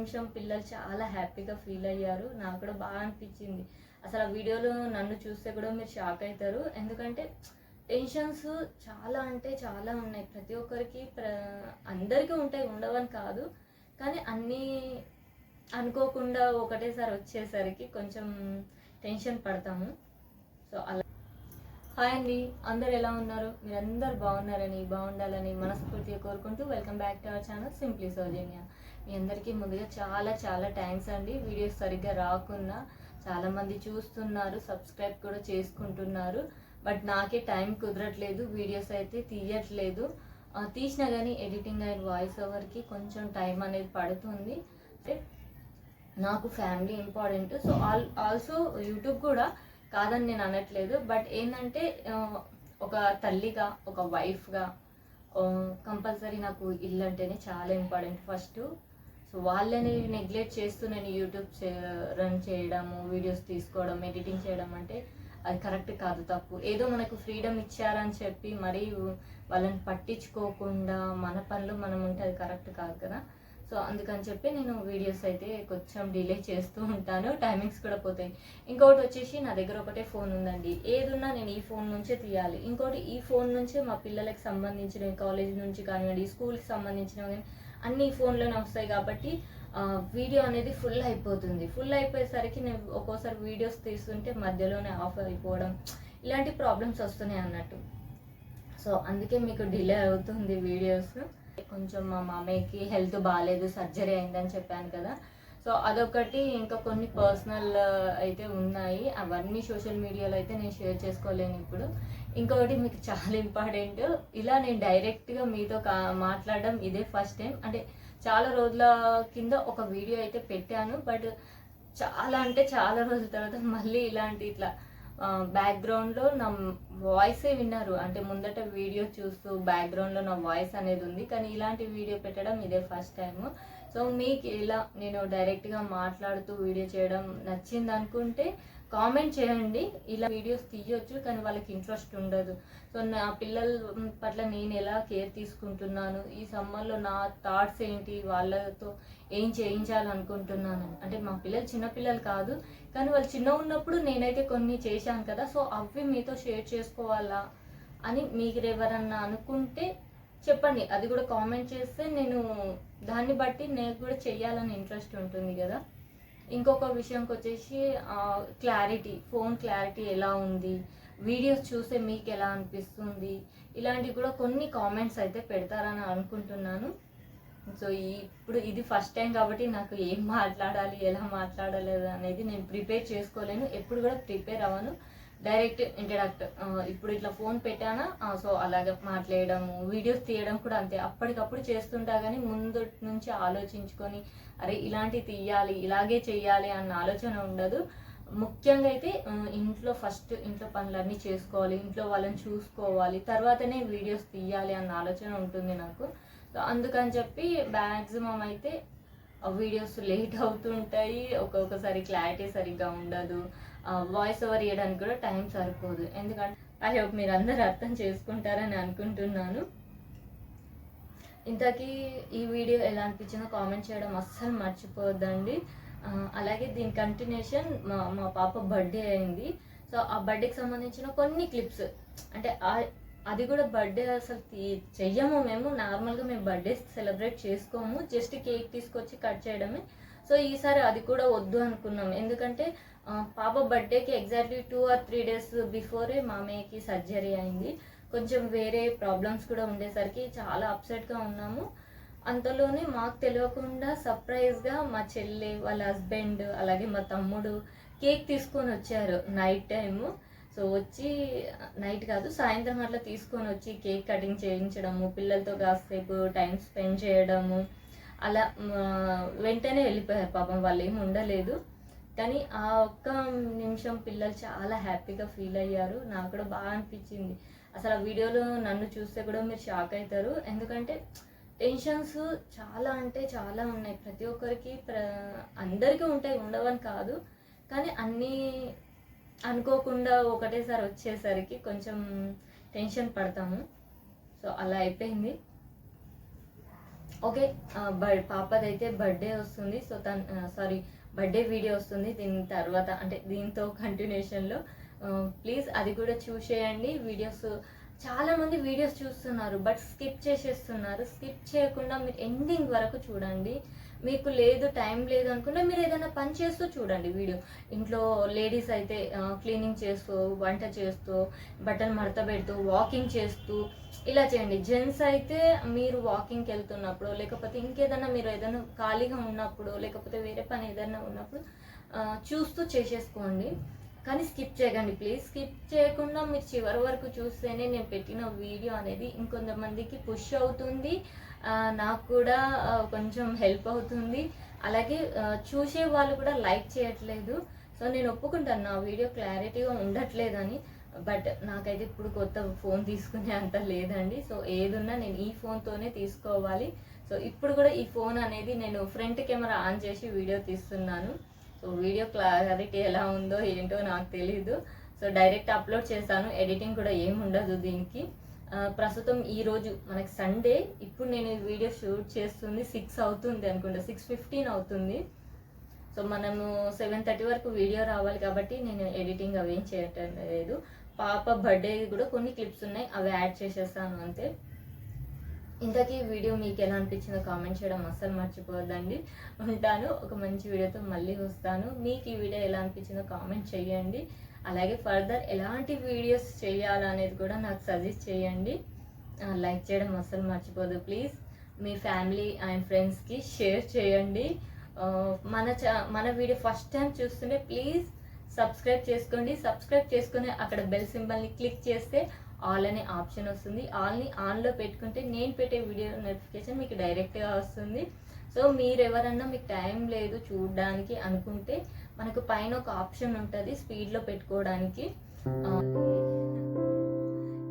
నిమిషం పిల్లలు చాలా హ్యాపీగా ఫీల్ అయ్యారు. నాకు కూడా బాగా అనిపించింది. అసలు ఆ వీడియోలో నన్ను చూస్తే కూడా మీరు షాక్ అవుతారు. ఎందుకంటే టెన్షన్స్ చాలా అంటే చాలా ఉన్నాయి. ప్రతి ఒక్కరికి అందరికీ ఉంటాయి, ఉండవని కాదు. కానీ అన్నీ అనుకోకుండా ఒకటేసారి వచ్చేసరికి కొంచెం టెన్షన్ పడతాము. సో అలా. హాయ్ అండి, అందరు ఎలా ఉన్నారు? మీరందరూ బాగున్నారని, బాగుండాలని మనస్ఫూర్తిగా కోరుకుంటూ welcome back to our channel simply Soujanya. మీ అందరికీ ముందుగా చాలా చాలా థ్యాంక్స్ అండి. వీడియోస్ సరిగ్గా రాకున్నా చాలామంది చూస్తున్నారు, సబ్స్క్రైబ్ కూడా చేసుకుంటున్నారు. బట్ నాకే టైం కుదరట్లేదు, వీడియోస్ అయితే తీయట్లేదు. తీసినా కానీ ఎడిటింగ్ అండ్ వాయిస్ ఓవర్కి కొంచెం టైం అనేది పడుతుంది. నాకు family important. So also YouTube కూడా కాదని నేను అనట్లేదు. బట్ ఏంటంటే ఒక తల్లిగా, ఒక వైఫ్గా కంపల్సరీ నాకు ఇల్లు అంటేనే చాలా ఇంపార్టెంట్ ఫస్ట్. సో వాళ్ళని నెగ్లెక్ట్ చేస్తూ నేను యూట్యూబ్ రన్ చేయడము, వీడియోస్ తీసుకోవడం, ఎడిటింగ్ చేయడం అంటే అది కరెక్ట్ కాదు, తప్పు. ఏదో మనకు ఫ్రీడమ్ ఇచ్చారని చెప్పి మరీ వాళ్ళని పట్టించుకోకుండా మన పనులు మనం ఉంటే అది కరెక్ట్ కాదు కదా. సో అందుకని చెప్పి నేను వీడియోస్ అయితే కొంచెం డిలే చేస్తూ ఉంటాను, టైమింగ్స్ కూడా పోతాయి. ఇంకొకటి వచ్చేసి నా దగ్గర ఒకటే ఫోన్ ఉందండి. ఏదున్నా నేను ఈ ఫోన్ నుంచే తీయాలి. ఇంకోటి ఈ ఫోన్ నుంచే మా పిల్లలకి సంబంధించినవి, కాలేజ్ నుంచి కానివ్వండి, స్కూల్కి సంబంధించినవి కానీ అన్ని ఫోన్లోనే వస్తాయి. కాబట్టి వీడియో అనేది ఫుల్ అయిపోతుంది. ఫుల్ అయిపోయేసరికి నేను ఒక్కోసారి వీడియోస్ తీస్తుంటే మధ్యలోనే ఆఫ్ అయిపోవడం, ఇలాంటి ప్రాబ్లమ్స్ వస్తున్నాయి అన్నట్టు. సో అందుకే మీకు డిలే అవుతుంది వీడియోస్. కొంచెం మా మామయ్యకి హెల్త్ బాగాలేదు, సర్జరీ అయిందని చెప్పాను కదా. సో అదొకటి, ఇంకా కొన్ని పర్సనల్ అయితే ఉన్నాయి. అవన్నీ సోషల్ మీడియాలో అయితే నేను షేర్ చేసుకోలేను ఇప్పుడు. ఇంకొకటి మీకు చాలా ఇంపార్టెంట్, ఇలా నేను డైరెక్ట్గా మీతో మాట్లాడడం ఇదే ఫస్ట్ టైం. అంటే చాలా రోజుల కింద ఒక వీడియో అయితే పెట్టాను. బట్ చాలా అంటే చాలా రోజుల తర్వాత మళ్ళీ ఇట్లా బ్యాక్గ్రౌండ్లో నా వాయిసే విన్నారు. అంటే ముందట వీడియో చూస్తూ బ్యాక్గ్రౌండ్లో నా వాయిస్ అనేది ఉంది. కానీ ఇలాంటి వీడియో పెట్టడం ఇదే ఫస్ట్ టైము. సో మీకు ఇలా నేను డైరెక్ట్గా మాట్లాడుతూ వీడియో చేయడం నచ్చింది అనుకుంటే కామెంట్ చేయండి. ఇలా వీడియోస్ తీయొచ్చు, కానీ వాళ్ళకి ఇంట్రెస్ట్ ఉండదు. సో నా పిల్లల పట్ల నేను ఎలా కేర్ తీసుకుంటున్నాను, ఈ సమ్మర్లో నా థాట్స్ ఏంటి, వాళ్ళతో ఏం చేయించాలనుకుంటున్నాను. అంటే మా పిల్లలు చిన్నపిల్లలు కాదు, కానీ వాళ్ళు చిన్నగా ఉన్నప్పుడు నేనైతే కొన్ని చేశాను కదా. సో అవి మీతో షేర్ చేసుకోవాలా అని మీరు ఎవరన్నా అనుకుంటే చెప్పండి. అది కూడా కామెంట్ చేస్తే నేను దాన్ని బట్టి నేను కూడా చెయ్యాలని ఇంట్రెస్ట్ ఉంటుంది కదా. ఇంకొక విషయంకి వచ్చేసి క్లారిటీ, ఫోన్ క్లారిటీ ఎలా ఉంది, వీడియోస్ చూస్తే మీకు ఎలా అనిపిస్తుంది, ఇలాంటివి కూడా కొన్ని కామెంట్స్ అయితే పెడతారని అనుకుంటున్నాను. సో ఇప్పుడు ఇది ఫస్ట్ టైం కాబట్టి నాకు ఏం మాట్లాడాలి, ఎలా మాట్లాడాలి అనేది నేను ప్రిపేర్ చేసుకోలేను, ఎప్పుడు కూడా ప్రిపేర్ అవ్వను. డైరెక్ట్ ఇంట్రడక్ట్, ఇప్పుడు ఇట్లా ఫోన్ పెట్టానా సో అలాగే మాట్లాడము, వీడియోస్ తీయడం కూడా అంతే, అప్పటికప్పుడు చేస్తుంటా. కానీ ముందు నుంచి ఆలోచించుకొని అరే ఇలాంటివి తీయాలి, ఇలాగే చెయ్యాలి అన్న ఆలోచన ఉండదు. ముఖ్యంగా అయితే ఇంట్లో పనులన్నీ చేసుకోవాలి, ఇంట్లో వాళ్ళని చూసుకోవాలి, తర్వాతనే వీడియోస్ తీయాలి అన్న ఆలోచన ఉంటుంది నాకు. సో అందుకని చెప్పి మ్యాక్సిమం అయితే వీడియోస్ లేట్ అవుతుంటాయి, ఒక్కొక్కసారి క్లారిటీ సరిగ్గా ఉండదు, వాయిస్ ఓవర్ ఇవ్వడానికి కూడా టైం సరిపోదు. ఎందుకంటే ఐ హోప్ మీరు అందరూ అర్థం చేసుకుంటారని అనుకుంటున్నాను. ఇంతకీ ఈ వీడియో ఎలా అనిపించిందో కామెంట్ చేయడం అస్సలు మర్చిపోవద్దండి. అలాగే దీని కంటిన్యూషన్ మా పాప బర్త్డే అయింది. సో ఆ బర్త్డేకి సంబంధించిన కొన్ని క్లిప్స్, అంటే అది కూడా బర్త్డే అసలు చెయ్యము మేము. నార్మల్గా మేము బర్త్డే సెలబ్రేట్ చేసుకోము, జస్ట్ కేక్ తీసుకొచ్చి కట్ చేయడమే. సో ఈసారి అది కూడా వద్దు అనుకున్నాం. ఎందుకంటే పాప బర్త్డేకి ఎగ్జాక్ట్లీ 2 or 3 days బిఫోరే మామయ్యకి సర్జరీ అయింది. కొంచెం వేరే ప్రాబ్లమ్స్ కూడా ఉండేసరికి చాలా అప్సెట్గా ఉన్నాము. అంతలోనే మాకు తెలియకుండా సర్ప్రైజ్గా మా చెల్లి, వాళ్ళ హస్బెండ్, అలాగే మా తమ్ముడు కేక్ తీసుకొని వచ్చారు నైట్ టైము. సో వచ్చి నైట్ కాదు, సాయంత్రం అట్లా తీసుకొని వచ్చి కేక్ కటింగ్ చేయించడము, పిల్లలతో కాసేపు టైం స్పెండ్ చేయడము, అలా వెంటనే వెళ్ళిపోయారు. పాపం వాళ్ళు ఏమి ఉండలేదు. కానీ ఆ ఒక్క నిమిషం పిల్లలు చాలా హ్యాపీగా ఫీల్ అయ్యారు. నాకు కూడా బాగా అనిపించింది. అసలు ఆ వీడియోలో నన్ను చూస్తే కూడా మీరు షాక్ అవుతారు. ఎందుకంటే టెన్షన్స్ చాలా అంటే చాలా ఉన్నాయి. ప్రతి ఒక్కరికి అందరికీ ఉంటాయి, ఉండవని కాదు. కానీ అన్నీ అనుకోకుండా ఒకటేసారి వచ్చేసరికి కొంచెం టెన్షన్ పడతాము. సో అలా అయిపోయింది. ఓకే. పాపదైతే బర్త్డే వస్తుంది. సో సారీ, బర్త్డే వీడియో వస్తుంది దీని తర్వాత, అంటే దీంతో కంటిన్యూషన్లో. ప్లీజ్ అది కూడా చూసేయండి. వీడియోస్ చాలామంది వీడియోస్ చూస్తున్నారు బట్ స్కిప్ చేసేస్తున్నారు. స్కిప్ చేయకుండా మీరు ఎండింగ్ వరకు చూడండి. మీకు లేదు, టైం లేదు అనుకుంటే మీరు ఏదైనా పని చేస్తూ చూడండి వీడియో. ఇంట్లో లేడీస్ అయితే క్లీనింగ్ చేస్తూ, వంట చేస్తూ, బట్టలు మడత పెడుతూ, వాకింగ్ చేస్తూ ఇలా చేయండి. జెంట్స్ అయితే మీరు వాకింగ్కి వెళ్తున్నప్పుడు, లేకపోతే ఇంకేదైనా మీరు ఏదైనా ఖాళీగా ఉన్నప్పుడు, లేకపోతే వేరే పని ఏదైనా ఉన్నప్పుడు చూస్తూ చేసేసుకోండి. కానీ స్కిప్ చేయకండి ప్లీజ్. స్కిప్ చేయకుండా మీరు చివరి వరకు చూస్తేనే నేను పెట్టిన వీడియో అనేది ఇంకొంతమందికి పుష్ అవుతుంది, నాకు కూడా కొంచెం హెల్ప్ అవుతుంది. అలాగే చూసే వాళ్ళు కూడా లైక్ చేయట్లేదు. సో నేను ఒప్పుకుంటాను నా వీడియో క్లారిటీగా ఉండట్లేదని. బట్ నాకైతే ఇప్పుడు కొత్త ఫోన్ తీసుకునే అంత లేదండి. సో ఏదున్నా నేను ఈ ఫోన్తోనే తీసుకోవాలి. సో ఇప్పుడు కూడా ఈ ఫోన్ అనేది నేను ఫ్రంట్ కెమెరా ఆన్ చేసి వీడియో తీస్తున్నాను. సో వీడియో క్లారిటీ ఎలా ఉందో ఏంటో నాకు తెలీదు. సో డైరెక్ట్ అప్లోడ్ చేశాను, ఎడిటింగ్ కూడా ఏమి ఉండదు దీనికి. ప్రస్తుతం ఈరోజు మనకి సండే. ఇప్పుడు నేను ఈ వీడియో షూట్ చేస్తుంది 6 అవుతుంది అనుకుంటా, 6:15 అవుతుంది. సో మనము 7:30 వరకు వీడియో రావాలి కాబట్టి నేను ఎడిటింగ్ అవేం చేయటం లేదు. పాప బర్త్డే కూడా కొన్ని క్లిప్స్ ఉన్నాయి, అవి యాడ్ చేసేస్తాను అంతే. ఇంతకీ వీడియో మీకు ఎలా అనిపించిందో కామెంట్ చేయడం అస్సలు మర్చిపోవద్దండి. ఉంటాను, ఒక మంచి వీడియోతో మళ్ళీ వస్తాను. మీకు ఈ వీడియో ఎలా అనిపించిందో కామెంట్ చేయండి. అలాగే ఫర్దర్ ఎలాంటి వీడియోస్ చేయాలనేది కూడా నాకు సజెస్ట్ చేయండి. లైక్ చేయడం అస్సలు మర్చిపోదు ప్లీజ్. మీ ఫ్యామిలీ అండ్ ఫ్రెండ్స్కి షేర్ చేయండి. మన వీడియో ఫస్ట్ టైం చూస్తుంటే ప్లీజ్ సబ్స్క్రైబ్ చేసుకోండి. సబ్స్క్రైబ్ చేసుకుని అక్కడ బెల్ సింబల్ని క్లిక్ చేస్తే ఆల్ అనే ఆప్షన్ వస్తుంది. ఆల్ని ఆన్లో పెట్టుకుంటే నేను పెట్టే వీడియో నోటిఫికేషన్ మీకు డైరెక్ట్గా వస్తుంది. సో మీరు ఎవరన్నా మీకు టైం లేదు చూడడానికి అనుకుంటే మనకు పైన ఒక ఆప్షన్ ఉంటుంది స్పీడ్లో పెట్టుకోవడానికి.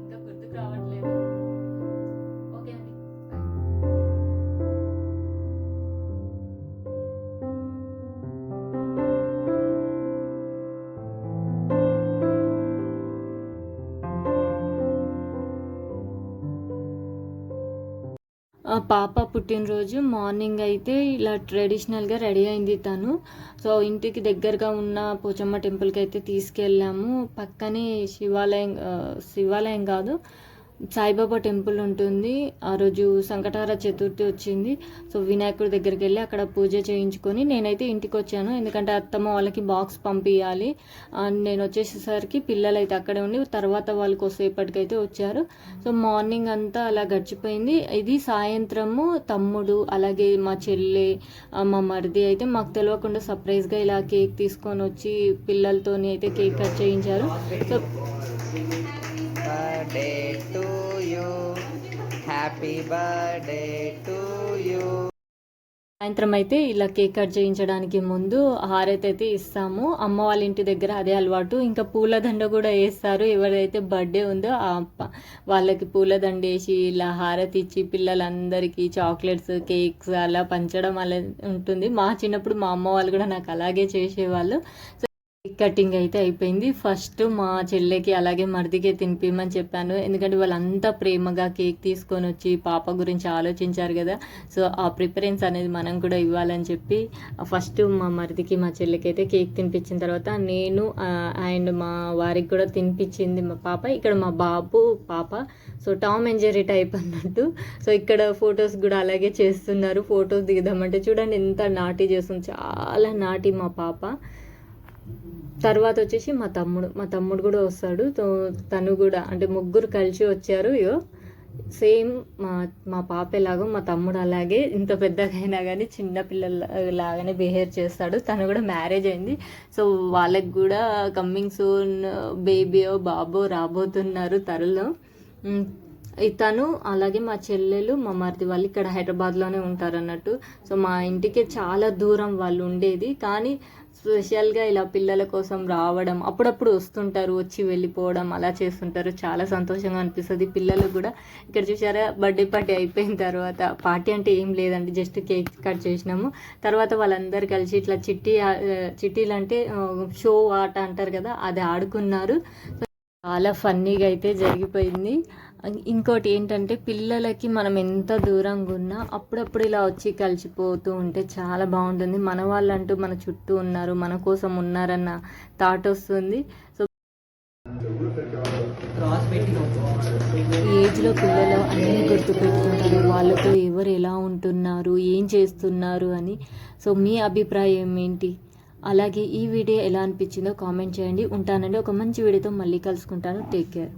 ఇంకా గుర్తుకు రావట్లేదు. ఓకే అండి. పాప పుట్టినరోజు మార్నింగ్ అయితే ఇలా ట్రెడిషనల్గా రెడీ అయింది తను. సో ఇంటికి దగ్గరగా ఉన్న పోచమ్మ టెంపుల్కి అయితే తీసుకెళ్ళాము. పక్కనే శివాలయం కాదు, సాయిబాబా టెంపుల్ ఉంటుంది. ఆ రోజు సంకటహార చతుర్థి వచ్చింది. సో వినాయకుడి దగ్గరికి వెళ్ళి అక్కడ పూజ చేయించుకొని నేనైతే ఇంటికి వచ్చాను. ఎందుకంటే అత్తమ్మ వాళ్ళకి బాక్స్ పంపించాలి. నేను వచ్చేసేసరికి పిల్లలు అయితే అక్కడే ఉండి తర్వాత వాళ్ళు కొద్దిసేపటికైతే వచ్చారు. సో మార్నింగ్ అంతా అలా గడిచిపోయింది. ఇది సాయంత్రము తమ్ముడు అలాగే మా చెల్లె మా మరిది అయితే మాకు తెలియకుండా సర్ప్రైజ్గా ఇలా కేక్ తీసుకొని వచ్చి పిల్లలతోని అయితే కేక్ కట్ చేయించారు. So birthday to you, happy birthday to you. సాయంత్రం అయితే ఇలా కేక్ కట్ చేయించడానికి ముందు హారతి అయితే ఇస్తాము. అమ్మ వాళ్ళ ఇంటి దగ్గర అదే అలవాటు. ఇంకా పూలదండ కూడా వేస్తారు. ఎవరైతే బర్త్డే ఉందో వాళ్ళకి పూలదండ వేసి ఇలా హారతి ఇచ్చి పిల్లలందరికీ చాక్లెట్స్ కేక్స్ అలా పంచడం అలా ఉంటుంది. మా చిన్నప్పుడు మా అమ్మ వాళ్ళు కూడా నాకు అలాగే చేసేవాళ్ళు. కేక్ కటింగ్ అయితే అయిపోయింది. ఫస్ట్ మా చెల్లెకి అలాగే మరిదికి తినిపిమని చెప్పాను. ఎందుకంటే వాళ్ళంతా ప్రేమగా కేక్ తీసుకొని వచ్చి పాప గురించి ఆలోచించారు కదా. సో ఆ ప్రిఫరెన్స్ అనేది మనం కూడా ఇవ్వాలని చెప్పి ఫస్ట్ మా మరిదికి మా చెల్లెకి అయితే కేక్ తినిపించిన తర్వాత నేను అండ్ మా వారికి కూడా తినిపించింది మా పాప. ఇక్కడ మా బాబు పాప. So Tom and Jerry type అన్నట్టు. సో ఇక్కడ ఫొటోస్ కూడా అలాగే చేస్తున్నారు. ఫొటోస్ దిగుదామంటే చూడండి ఎంత నాటి చేస్తుంది, చాలా నాటి మా పాప. తర్వాత వచ్చేసి మా తమ్ముడు కూడా వస్తాడు. తను కూడా అంటే ముగ్గురు కలిసి వచ్చారు. సేమ్ మా పాప ఎలాగో మా తమ్ముడు అలాగే ఇంత పెద్దగా అయినా కానీ చిన్నపిల్లల లాగానే బిహేవ్ చేస్తాడు. తను కూడా మ్యారేజ్ అయింది. సో వాళ్ళకి కూడా కమ్మింగ్ సూన్ బేబీయో బాబో రాబోతున్నారు త్వరలో. తను అలాగే మా చెల్లెలు మా మరిది వాళ్ళు ఇక్కడ హైదరాబాద్లోనే ఉంటారు అన్నట్టు. సో మా ఇంటికి చాలా దూరం వాళ్ళు ఉండేది. కానీ స్పెషల్గా ఇలా పిల్లల కోసం రావడం, అప్పుడప్పుడు వస్తుంటారు, వచ్చి వెళ్ళిపోవడం అలా చేస్తుంటారు. చాలా సంతోషంగా అనిపిస్తుంది పిల్లలు కూడా. ఇక్కడ చూసారా బర్త్డే పార్టీ అయిపోయిన తర్వాత, పార్టీ అంటే ఏం లేదండి, జస్ట్ కేక్ కట్ చేసినాము. తర్వాత వాళ్ళందరూ కలిసి ఇట్లా చిట్టీలు అంటే షో ఆట అంటారు కదా, అది ఆడుకున్నారు. చాలా ఫన్నీగా అయితే జరిగిపోయింది. ఇంకోటి ఏంటంటే పిల్లలకి మనం ఎంత దూరంగా ఉన్నా అప్పుడప్పుడు ఇలా వచ్చి కలిసిపోతూ ఉంటే చాలా బాగుంటుంది. మన వాళ్ళంటూ మన చుట్టూ ఉన్నారు, మన కోసం ఉన్నారన్న థాట్ వస్తుంది. సో ఈ ఏజ్లో పిల్లలు అన్నీ గుర్తుపెట్టుకుంటారు, వాళ్ళతో ఎవరు ఎలా ఉంటున్నారు, ఏం చేస్తున్నారు అని. సో మీ అభిప్రాయం ఏంటి? అలాగే ఈ వీడియో ఎలా అనిపించిందో కామెంట్ చేయండి. ఉంటానండి, ఒక మంచి వీడియోతో మళ్ళీ కలుసుకుంటాను. Take care.